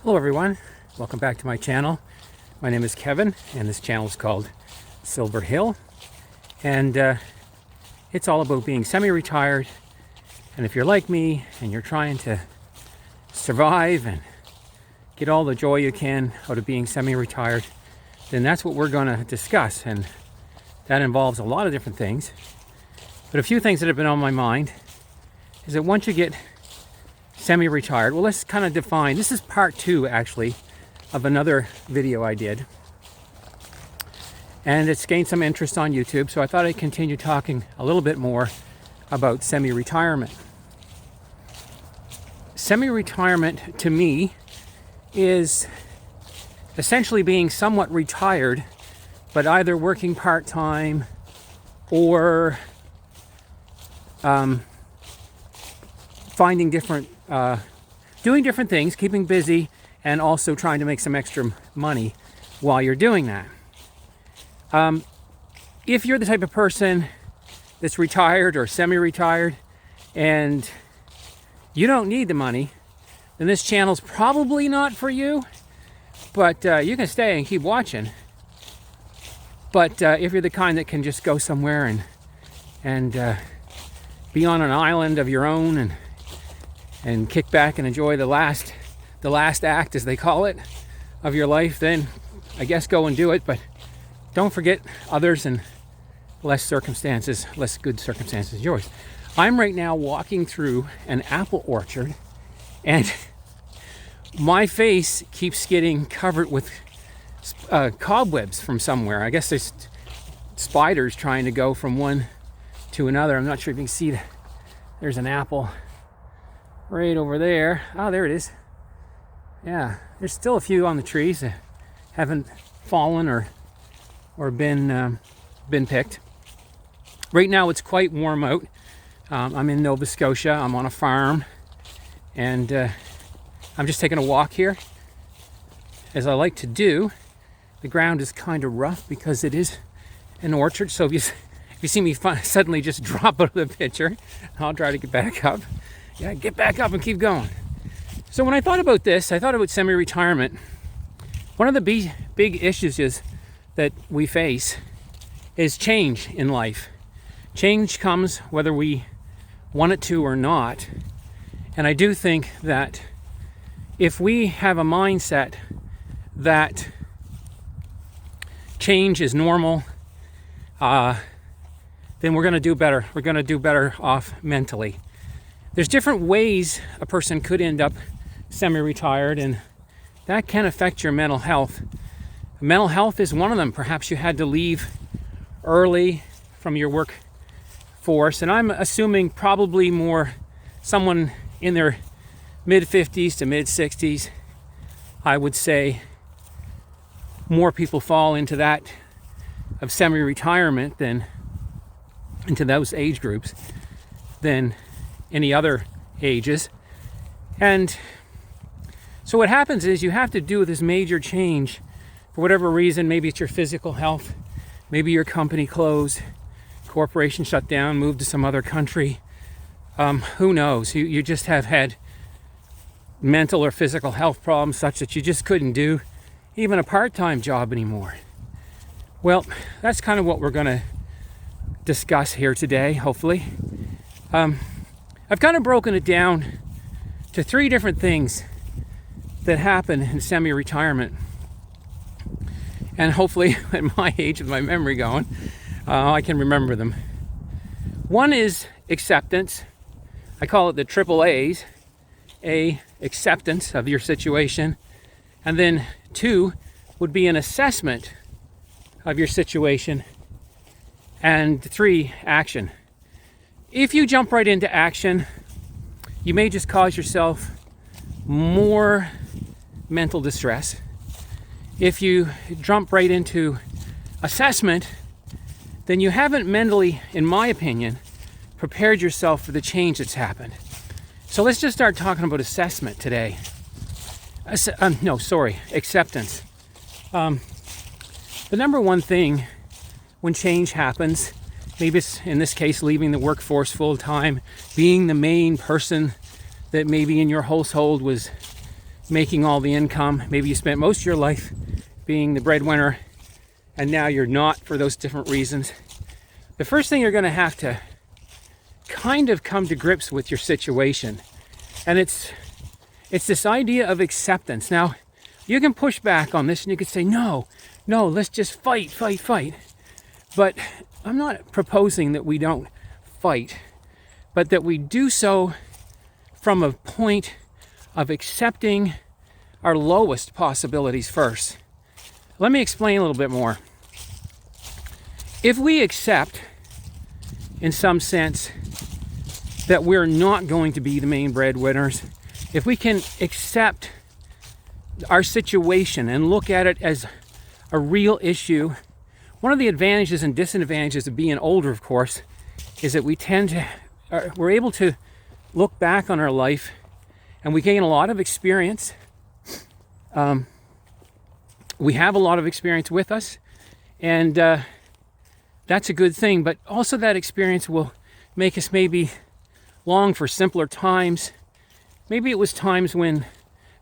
Hello everyone, welcome back to my channel. My name is Kevin and this channel is called Silver Hill, and it's all about being semi-retired. And if you're like me and you're trying to survive and get all the joy you can out of being semi-retired, then that's what we're going to discuss, and that involves a lot of different things. But a few things that have been on my mind is that once you get semi-retired, well, let's kind of define. This is part 2 actually of another video I did, and it's gained some interest on YouTube, so I thought I'd continue talking a little bit more about semi-retirement. Semi-retirement to me is essentially being somewhat retired, but either working part-time or finding different, doing different things, keeping busy, and also trying to make some extra money while you're doing that. If you're the type of person that's retired or semi-retired and you don't need the money, then this channel's probably not for you, but you can stay and keep watching. But if you're the kind that can just go somewhere and be on an island of your own and kick back and enjoy the last act, as they call it, of your life, then I guess go and do it. But don't forget others and less good circumstances yours. I'm right now walking through an apple orchard, and my face keeps getting covered with cobwebs from somewhere. I guess there's spiders trying to go from one to another. I'm not sure if you can see that. There's an apple right over there. Oh, there it is. Yeah, there's still a few on the trees that haven't fallen or been picked. Right now it's quite warm out. I'm in Nova Scotia. I'm on a farm, and I'm just taking a walk here, as I like to do. The ground is kind of rough because it is an orchard, so if you see me suddenly just drop out of the picture, I'll try to get back up. Yeah, get back up and keep going. So when I thought about this, I thought about semi-retirement. One of the big issues that we face is change in life. Change comes whether we want it to or not. And I do think that if we have a mindset that change is normal, then we're going to do better. We're going to do better off mentally. There's different ways a person could end up semi-retired, and that can affect your mental health. Mental health is one of them. Perhaps you had to leave early from your workforce, and I'm assuming probably more someone in their mid-50s to mid-60s. I would say more people fall into that of semi-retirement than into those age groups than any other ages. And so what happens is you have to do this major change for whatever reason. Maybe it's your physical health, maybe your company closed, corporation shut down, moved to some other country. Who knows? You just have had mental or physical health problems such that you just couldn't do even a part-time job anymore. Well, that's kind of what we're going to discuss here today, hopefully. I've kind of broken it down to 3 different things that happen in semi-retirement. And hopefully, at my age, with my memory going, I can remember them. One is acceptance. I call it the triple A's. A, acceptance of your situation. And then 2 would be an assessment of your situation. And 3, action. If you jump right into action, you may just cause yourself more mental distress. If you jump right into assessment, then you haven't mentally, in my opinion, prepared yourself for the change that's happened. So let's just start talking about assessment today. Acceptance. The number one thing when change happens, maybe it's in this case leaving the workforce full time, being the main person that maybe in your household was making all the income. Maybe you spent most of your life being the breadwinner, and now you're not for those different reasons. The first thing you're going to have to kind of come to grips with your situation, and it's this idea of acceptance. Now, you can push back on this and you can say, no, let's just fight. But I'm not proposing that we don't fight, but that we do so from a point of accepting our lowest possibilities first. Let me explain a little bit more. If we accept, in some sense, that we're not going to be the main breadwinners, if we can accept our situation and look at it as a real issue, one of the advantages and disadvantages of being older, of course, is that we're able to look back on our life and we gain a lot of experience. We have a lot of experience with us, and that's a good thing, but also that experience will make us maybe long for simpler times. Maybe it was times when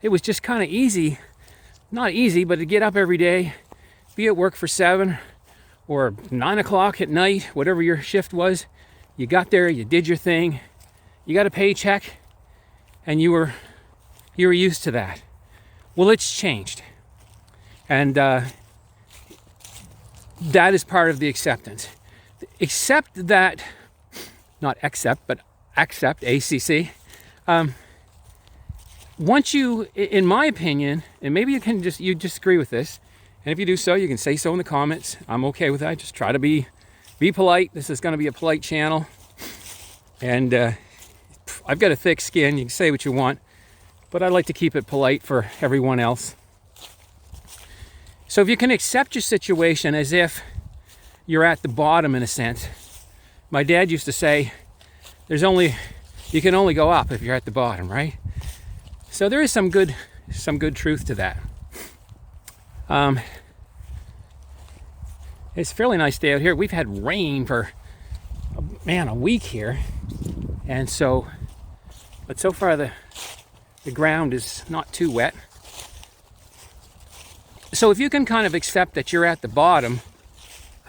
it was just kind of easy, not easy, but to get up every day, be at work for 7 or 9 o'clock at night, whatever your shift was. You got there, you did your thing, you got a paycheck, and you were used to that. Well, it's changed, and that is part of the acceptance. Accept that, not accept, but accept, ACC. Once you, in my opinion, and maybe you disagree with this, and if you do so, you can say so in the comments. I'm okay with that. Just try to be polite. This is going to be a polite channel, and I've got a thick skin. You can say what you want, but I like to keep it polite for everyone else. So if you can accept your situation as if you're at the bottom, in a sense. My dad used to say, you can only go up if you're at the bottom, right? So there is some good truth to that. It's a fairly nice day out here. We've had rain for a week here, and but so far the ground is not too wet. So if you can kind of accept that you're at the bottom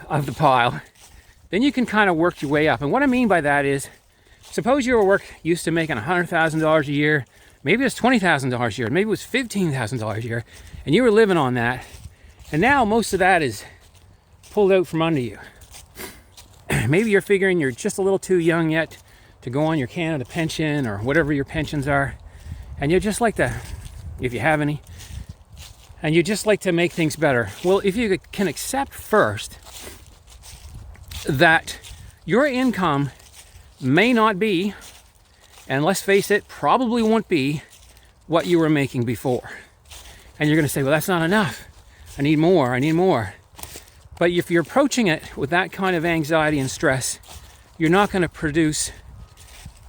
of the pile, then you can kind of work your way up. And what I mean by that is, suppose you were used to making $100,000 a year, maybe it was $20,000 a year, maybe it was $15,000 a year, and you were living on that, and now most of that is pulled out from under you. Maybe you're figuring you're just a little too young yet to go on your Canada pension or whatever your pensions are, and you'd just like to, if you have any, and you just like to make things better. Well, if you can accept first that your income may not be, and let's face it, probably won't be what you were making before. And you're going to say, well, that's not enough. I need more. But if you're approaching it with that kind of anxiety and stress, you're not going to produce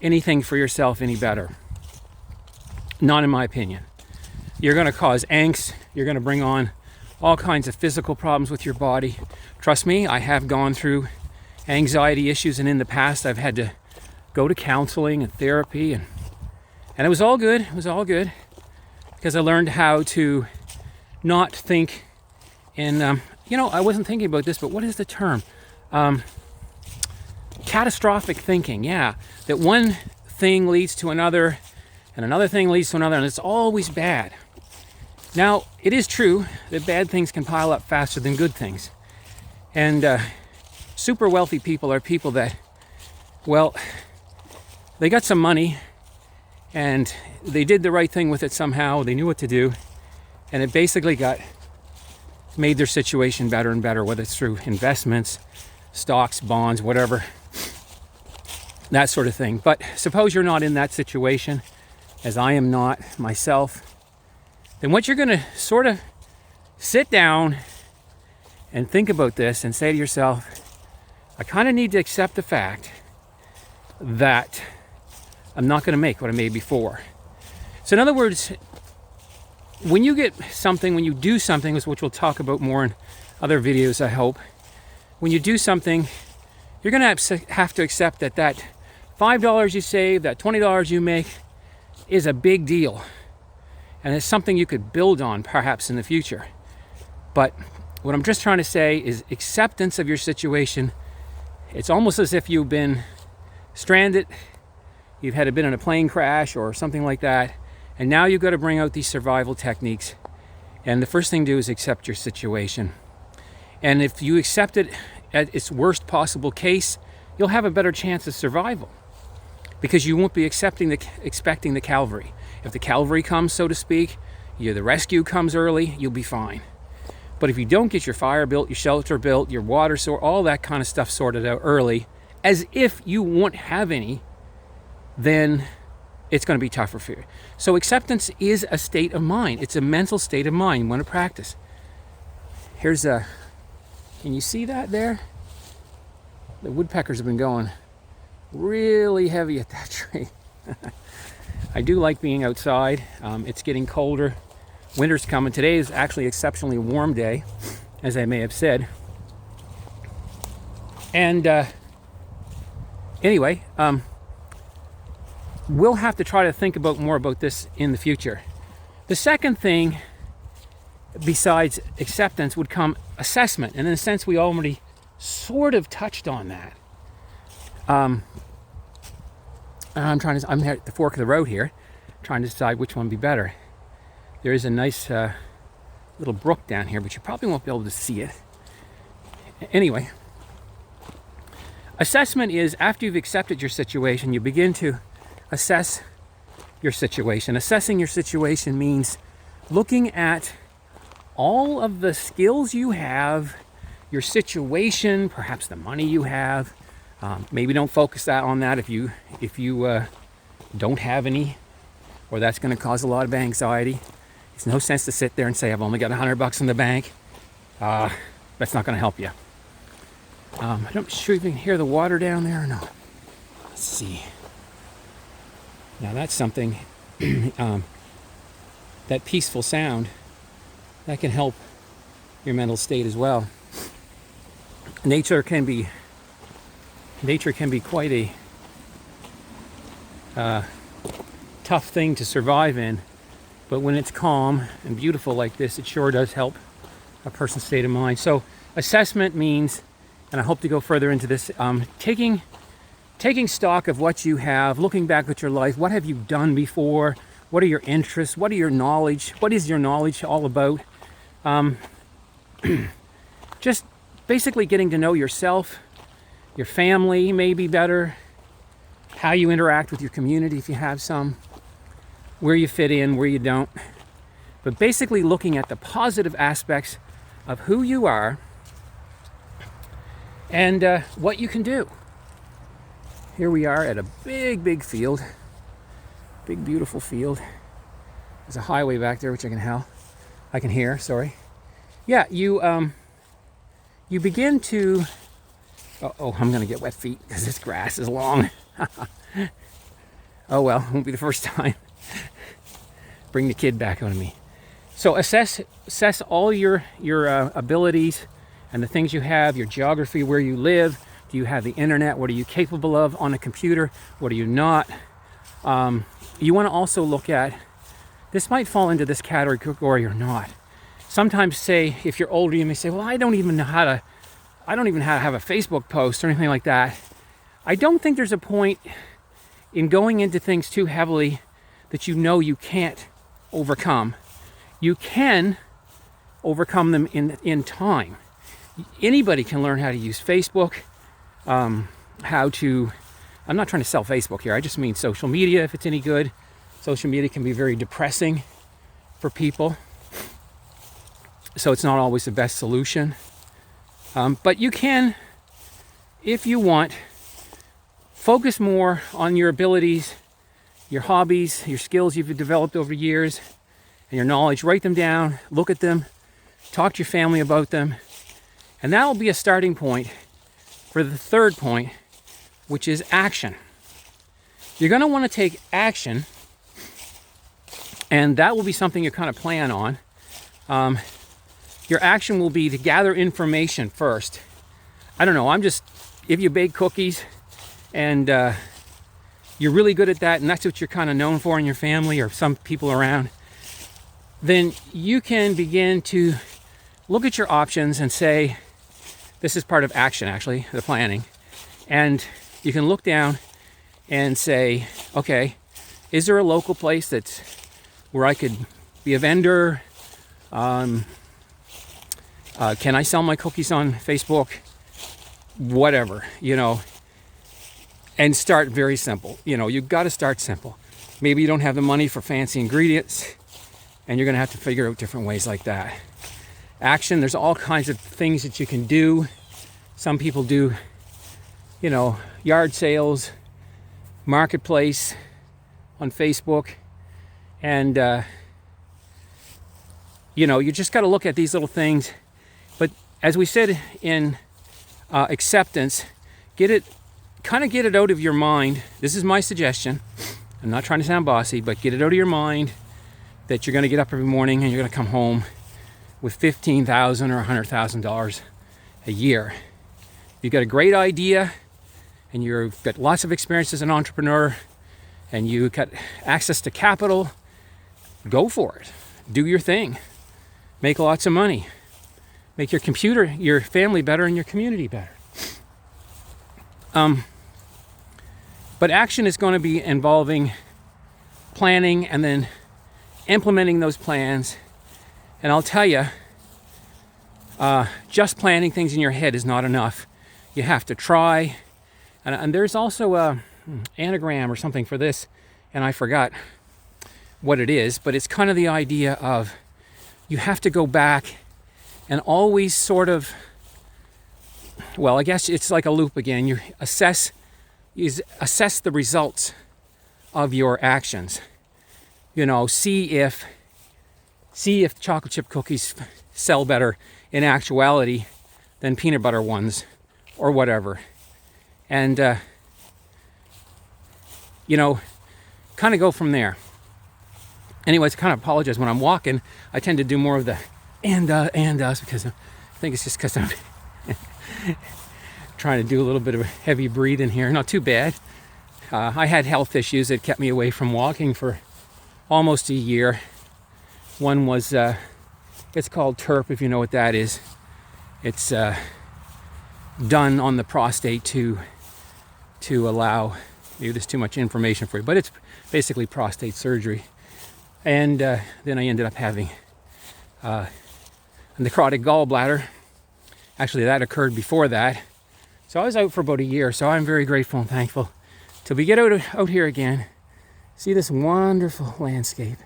anything for yourself any better. Not in my opinion. You're going to cause angst. You're going to bring on all kinds of physical problems with your body. Trust me, I have gone through anxiety issues, and in the past I've had to go to counseling and therapy, and it was all good. It was all good because I learned how to not think in, I wasn't thinking about this, but what is the term? Catastrophic thinking, yeah. That one thing leads to another, and another thing leads to another, and it's always bad. Now, it is true that bad things can pile up faster than good things. And super wealthy people are people that, well, they got some money and they did the right thing with it somehow. They knew what to do, and it basically made their situation better and better, whether it's through investments, stocks, bonds, whatever, that sort of thing. But suppose you're not in that situation, as I am not myself, then what you're going to sort of sit down and think about this and say to yourself, I kind of need to accept the fact that I'm not going to make what I made before. So in other words, when you do something, which we'll talk about more in other videos, I hope, when you do something, you're going to have to accept that $5 you save, that $20 you make is a big deal. and it's something you could build on perhaps in the future. But what I'm just trying to say is acceptance of your situation. It's almost as if you've been stranded, you've had been in a plane crash or something like that, and now you've got to bring out these survival techniques. And the first thing to do is accept your situation. And if you accept it at its worst possible case, you'll have a better chance of survival, because you won't be expecting the cavalry. If the cavalry comes, so to speak, the rescue comes early, you'll be fine. But if you don't get your fire built, your shelter built, your water all that kind of stuff sorted out early, as if you won't have any, then it's going to be tougher for you. So acceptance is a state of mind. It's a mental state of mind you want to practice. Here's a, can you see that there? The woodpeckers have been going really heavy at that tree. I do like being outside. It's getting colder. Winter's coming. Today is actually an exceptionally warm day, as I may have said. And anyway, we'll have to try to think about more about this in the future. The second thing, besides acceptance, would come assessment. And in a sense, we already sort of touched on that. I'm at the fork of the road here, trying to decide which one would be better. There is a nice little brook down here, but you probably won't be able to see it. Anyway, assessment is after you've accepted your situation, you begin to assess your situation. Assessing your situation means looking at all of the skills you have, your situation, perhaps the money you have. Maybe don't focus on that if you don't have any, or that's going to cause a lot of anxiety. It's no sense to sit there and say, I've only got $100 in the bank. That's not going to help you. I'm not sure if you can hear the water down there or not. Let's see. Now that's something, that peaceful sound, that can help your mental state as well. Nature can be quite a tough thing to survive in, but when it's calm and beautiful like this, it sure does help a person's state of mind. So assessment means, and I hope to go further into this, taking stock of what you have, looking back at your life. What have you done before? What are your interests? What are your knowledge? What is your knowledge all about? Just basically getting to know yourself, your family maybe better, how you interact with your community if you have some, where you fit in, where you don't. But basically looking at the positive aspects of who you are and what you can do. Here we are at a big field, big beautiful field. There's a highway back there which I can hear. Sorry. Yeah, you begin to. Oh, I'm gonna get wet feet because this grass is long. Oh well, won't be the first time. Bring the kid back on me. So assess all your abilities and the things you have, your geography, where you live. Do you have the internet? What are you capable of on a computer? What are you not? You want to also look at, this might fall into this category or not. Sometimes, say, if you're older, you may say, well, I don't even know how to have a Facebook post or anything like that. I don't think there's a point in going into things too heavily that you know you can't overcome. You can overcome them in time. Anybody can learn how to use Facebook. I'm not trying to sell Facebook here. I just mean social media, if it's any good. Social media can be very depressing for people. So it's not always the best solution. But you can, if you want, focus more on your abilities, your hobbies, your skills you've developed over years, and your knowledge. Write them down, look at them, talk to your family about them. And that will be a starting point for the third point, which is action. You're going to want to take action, and that will be something you kind of plan on. Your action will be to gather information first. I don't know, if you bake cookies and you're really good at that, and that's what you're kind of known for in your family or some people around, then you can begin to look at your options and say, this is part of action, actually, the planning. And you can look down and say, okay, is there a local place that's where I could be a vendor? Can I sell my cookies on Facebook? Whatever, and start very simple. You've got to start simple. Maybe you don't have the money for fancy ingredients, and you're going to have to figure out different ways like that. Action, there's all kinds of things that you can do. Some people do, yard sales, marketplace on Facebook, and you just got to look at these little things. But as we said in acceptance, get it out of your mind. This is my suggestion. I'm not trying to sound bossy, but get it out of your mind that you're going to get up every morning and you're going to come home with $15,000 or $100,000 a year. You've got a great idea, and you've got lots of experience as an entrepreneur, and you got access to capital. Go for it. Do your thing. Make lots of money. Make your family better, and your community better. But action is going to be involving planning and then implementing those plans. And I'll tell you, just planning things in your head is not enough. You have to try. And there's also a anagram or something for this, and I forgot what it is, but it's kind of the idea of you have to go back and always sort of, well, I guess it's like a loop again. You assess the results of your actions. See if chocolate chip cookies sell better in actuality than peanut butter ones or whatever. And, kind of go from there. Anyways, I kind of apologize. When I'm walking, I tend to do more of the and us because I think it's just because I'm trying to do a little bit of a heavy breathing here. Not too bad. I had health issues that kept me away from walking for almost a year. One was, it's called TERP, if you know what that is. It's done on the prostate to allow, maybe there's too much information for you, but it's basically prostate surgery. And then I ended up having a necrotic gallbladder. Actually, that occurred before that. So I was out for about a year, so I'm very grateful and thankful to be out here again, see this wonderful landscape.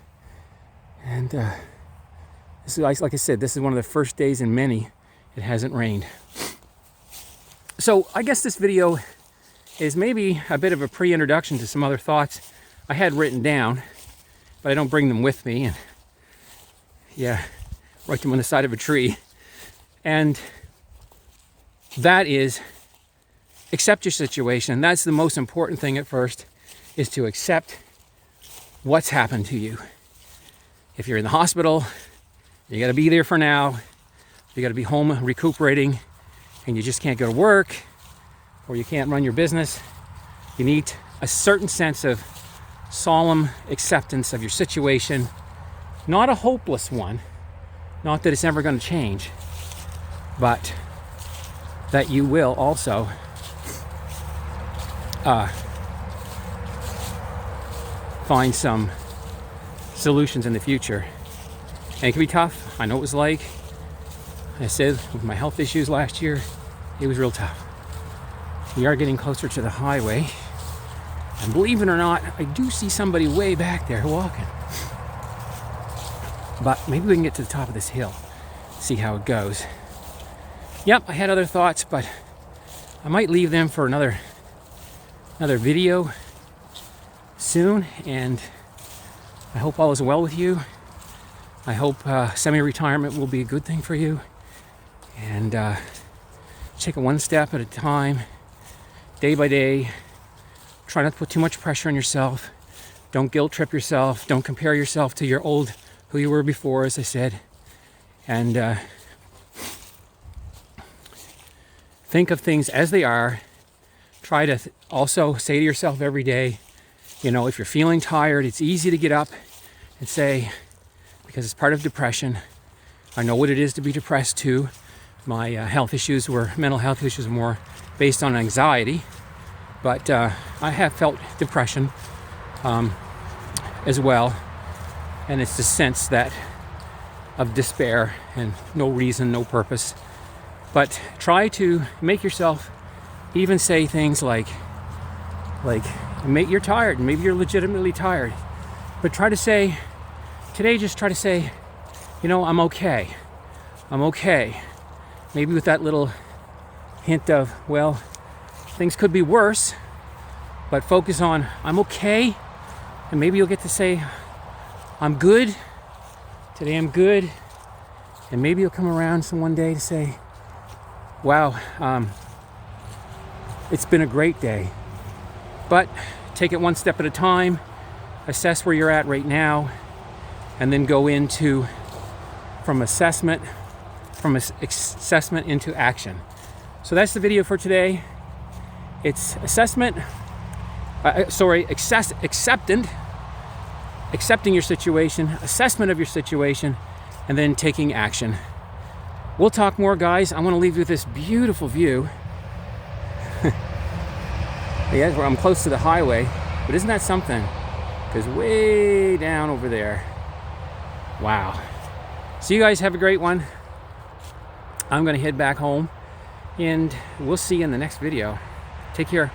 And this is, like I said, this is one of the first days in many it hasn't rained. So I guess this video is maybe a bit of a pre-introduction to some other thoughts I had written down, but I don't bring them with me, and write them on the side of a tree. And that is, accept your situation. That's the most important thing at first, is to accept what's happened to you. If you're in the hospital, you got to be there for now. You got to be home recuperating, and you just can't go to work, or you can't run your business. You need a certain sense of solemn acceptance of your situation, not a hopeless one, not that it's never going to change, but that you will also find some solutions in the future. And it can be tough. I know it was like I said with my health issues last year, it was real tough. We are getting closer to the highway, and believe it or not, I do see somebody way back there walking. But maybe we can get to the top of this hill, see how it goes. Yep, I had other thoughts, but I might leave them for another video soon. And I hope all is well with you. I hope semi-retirement will be a good thing for you. And take it one step at a time, day by day. Try not to put too much pressure on yourself. Don't guilt trip yourself. Don't compare yourself to your old, who you were before, as I said. And think of things as they are. Try to also say to yourself every day, if you're feeling tired, it's easy to get up and say, because it's part of depression. I know what it is to be depressed too. My mental health issues were more based on anxiety, but I have felt depression as well, and it's the sense that of despair and no reason, no purpose. But try to make yourself even say things like you're tired, maybe you're legitimately tired, but try to say today, just try to say, I'm okay. I'm okay. Maybe with that little hint of, well, things could be worse, but focus on I'm okay, and maybe you'll get to say I'm good. Today I'm good, and maybe you'll come around one day to say, wow, it's been a great day. But take it one step at a time, assess where you're at right now, and then go into from assessment into action. So that's the video for today. It's accepting your situation, assessment of your situation, and then taking action. We'll talk more, guys. I want to leave you with this beautiful view. Yeah, I'm close to the highway, but isn't that something? Because way down over there. Wow. So you guys have a great one. I'm going to head back home, and we'll see you in the next video. Take care.